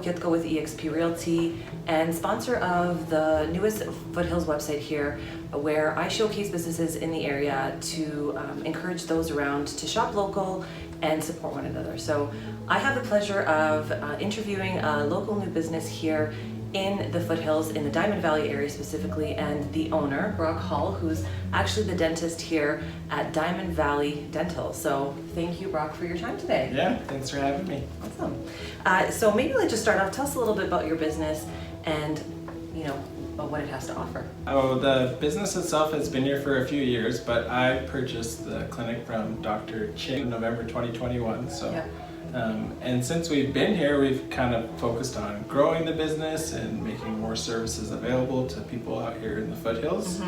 Kitco with eXp Realty and sponsor of the newest Foothills website here, where I showcase businesses in the area to encourage those around to shop local and support one another. So I have the pleasure of interviewing a local new business here in the Foothills, in the Diamond Valley area specifically, and the owner, Brock Hall, who's actually the dentist here at Diamond Valley Dental. So thank you, Brock, for your time today. Yeah, thanks for having me. Awesome. So maybe let's just start off. Tell us a little bit about your business and, you know, about what it has to offer. Oh, the business itself has been here for a few years, but I purchased the clinic from Dr. Ching in November 2021. So. Yeah. And since we've been here, we've kind of focused on growing the business and making more services available to people out here in the Foothills.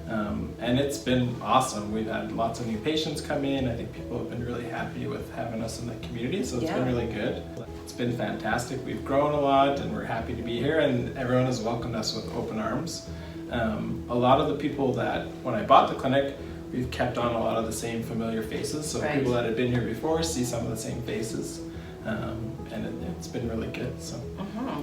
And it's been awesome. We've had lots of new patients come in. I think people have been really happy with having us in the community, so it's been really good. It's been fantastic. We've grown a lot and we're happy to be here, and everyone has welcomed us with open arms. A lot of the people that, when I bought the clinic, we've kept on a lot of the same familiar faces, so people that have been here before see some of the same faces, and it's been really good. So.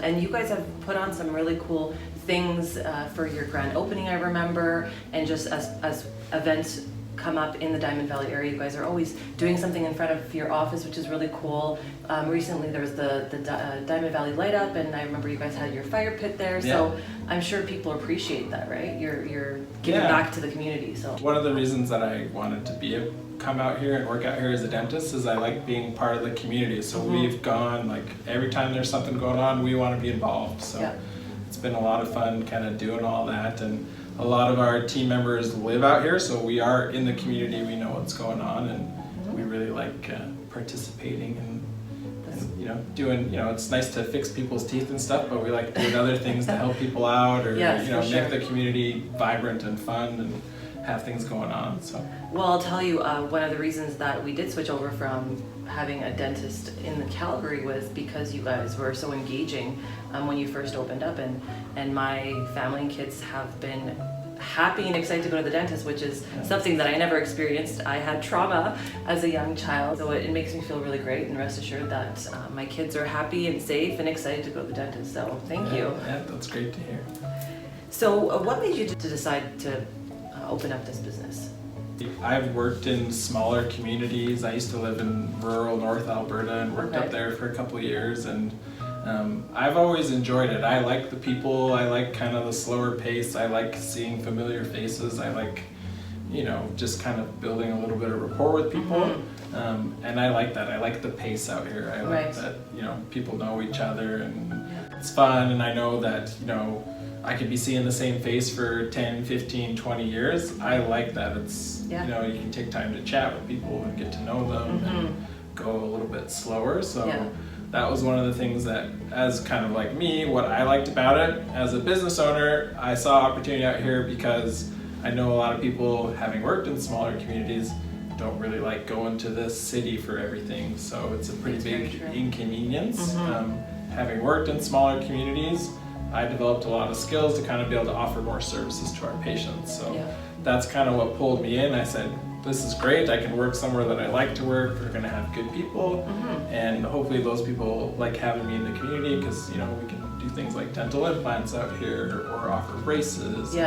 And you guys have put on some really cool things for your grand opening, I remember, and just as events come up in the Diamond Valley area, you guys are always doing something in front of your office, which is really cool. Recently there was the Diamond Valley Light Up, and I remember you guys had your fire pit there, so I'm sure people appreciate that, right? You're giving back to the community. So one of the reasons that I wanted to come out here and work out here as a dentist is I like being part of the community. So we've gone, like, every time there's something going on, we want to be involved. So it's been a lot of fun kind of doing all that, and a lot of our team members live out here, so we are in the community, we know what's going on, and we really like participating and you know, doing, you know, it's nice to fix people's teeth and stuff, but we like doing other things to help people out, or you know, make the community vibrant and fun and have things going on. So well, I'll tell you, one of the reasons that we did switch over from having a dentist in the Calgary was because you guys were so engaging when you first opened up, and my family and kids have been happy and excited to go to the dentist, which is something that I never experienced. I had trauma as a young child, so it makes me feel really great, and rest assured that my kids are happy and safe and excited to go to the dentist. So thank you. Yeah, that's great to hear. So what made you to decide to open up this business? I've worked in smaller communities. I used to live in rural North Alberta and worked up there for a couple of years, and I've always enjoyed it. I like the people, I like kind of the slower pace, I like seeing familiar faces, I like, you know, just kind of building a little bit of rapport with people, and I like that. I like the pace out here. I like that, you know, people know each other, and it's fun, and I know that, you know, I could be seeing the same face for 10, 15, 20 years. I like that. It's, you know, you can take time to chat with people and get to know them and go a little bit slower. So that was one of the things that, as kind of like me, what I liked about it. As a business owner, I saw opportunity out here because I know a lot of people, having worked in smaller communities, don't really like going to the city for everything. So it's a pretty big inconvenience. Having worked in smaller communities, I developed a lot of skills to kind of be able to offer more services to our patients. So that's kind of what pulled me in. I said, this is great. I can work somewhere that I like to work. We're going to have good people, and hopefully those people like having me in the community, because, you know, we can do things like dental implants out here, or offer braces.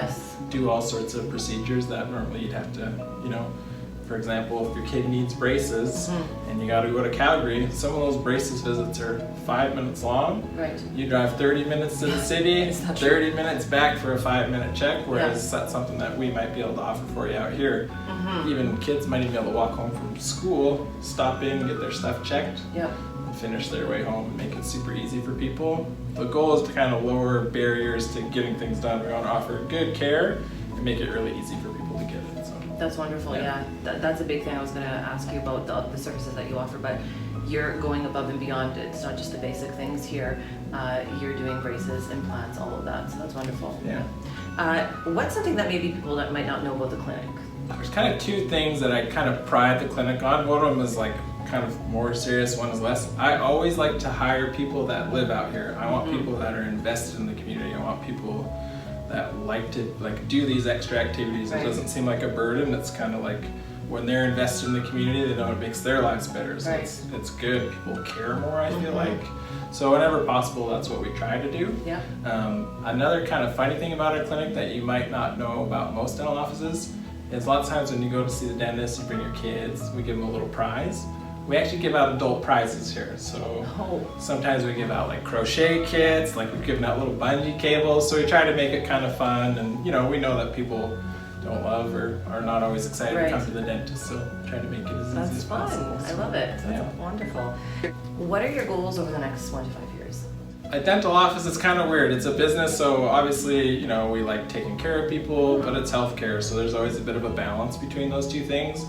Do all sorts of procedures that normally you'd have to, you know, for example, if your kid needs braces and you got to go to Calgary, some of those braces visits are 5 minutes long. You drive 30 minutes to the city, 30 minutes back for a 5-minute check, whereas that's something that we might be able to offer for you out here. Even kids might even be able to walk home from school, stop in, get their stuff checked, and finish their way home, and make it super easy for people. The goal is to kind of lower barriers to getting things done. We want to offer good care and make it really easy for people to get it. So. That's wonderful. That's a big thing. I was going to ask you about the services that you offer, but you're going above and beyond. It's not just the basic things here. You're doing braces, implants, all of that, so that's wonderful. What's something that maybe people that might not know about the clinic? There's kind of two things that I kind of pride the clinic on. One of them is like kind of more serious, one is less. I always like to hire people that live out here. I want people that are invested in the community. I want people that like to do these extra activities. It doesn't seem like a burden. It's kind of like when they're invested in the community, they know it makes their lives better. So Right. it's good. People care more, I feel like. So whenever possible, that's what we try to do. Yeah. Another kind of funny thing about our clinic that you might not know about most dental offices is a lot of times when you go to see the dentist, you bring your kids, we give them a little prize. We actually give out adult prizes here. So sometimes we give out like crochet kits, like we've given out little bungee cables. So we try to make it kind of fun, and you know, we know that people don't love or are not always excited to come to the dentist, so try to make it as easy as possible. That's fun. I love it. That's wonderful. What are your goals over the next 1 to 5 years? A dental office is kind of weird. It's a business, so obviously, you know, we like taking care of people, but it's healthcare, so there's always a bit of a balance between those two things.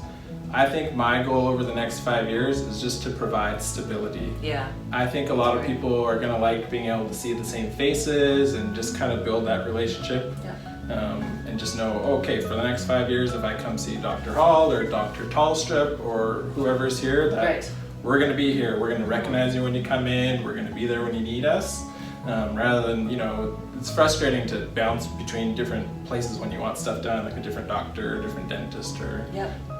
I think my goal over the next 5 years is just to provide stability. Yeah. I think a lot of people are going to like being able to see the same faces and just kind of build that relationship. Yeah. And just know, okay, for the next 5 years, if I come see Dr. Hall or Dr. Tallstrip or whoever's here, that we're going to be here. We're going to recognize you when you come in. We're going to be there when you need us. Rather than, you know, it's frustrating to bounce between different places when you want stuff done, like a different doctor, a different dentist, or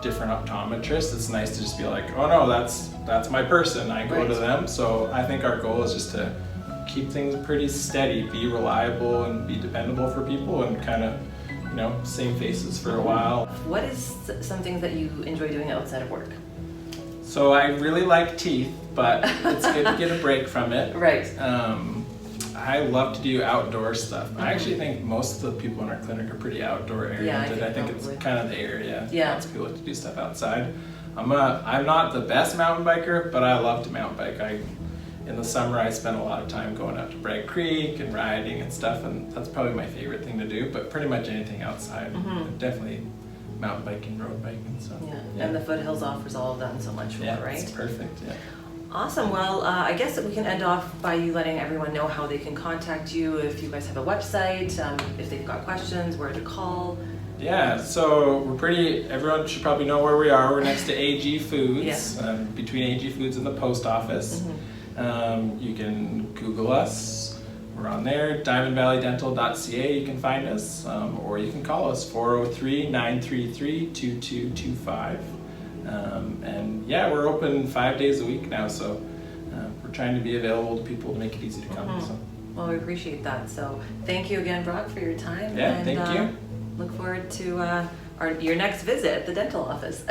different optometrist. It's nice to just be like, oh no, that's my person. I go to them. So I think our goal is just to keep things pretty steady, be reliable and be dependable for people, and kind of, you know, same faces for a while. What is some things that you enjoy doing outside of work? So I really like teeth, but it's good to get a break from it. Right. I love to do outdoor stuff. I actually think most of the people in our clinic are pretty outdoor oriented. I think it's kind of the area. Lots of people like to do stuff outside. I'm not the best mountain biker, but I love to mountain bike. In the summer, I spend a lot of time going out to Bragg Creek and riding and stuff, and that's probably my favorite thing to do, but pretty much anything outside. Definitely mountain biking, road biking. So, and the Foothills offers all of that and so much more, right? It's perfect, Awesome. Well, I guess that we can end off by you letting everyone know how they can contact you, if you guys have a website, if they've got questions, where to call. Yeah, so everyone should probably know where we are. We're next to AG Foods, between AG Foods and the post office. You can Google us. We're on there, diamondvalleydental.ca. You can find us, or you can call us 403-933-2225. And yeah, we're open 5 days a week now, so we're trying to be available to people to make it easy to come. So. Well, we appreciate that. So thank you again, Brock, for your time. Yeah, thank you. Look forward to your next visit at the dental office.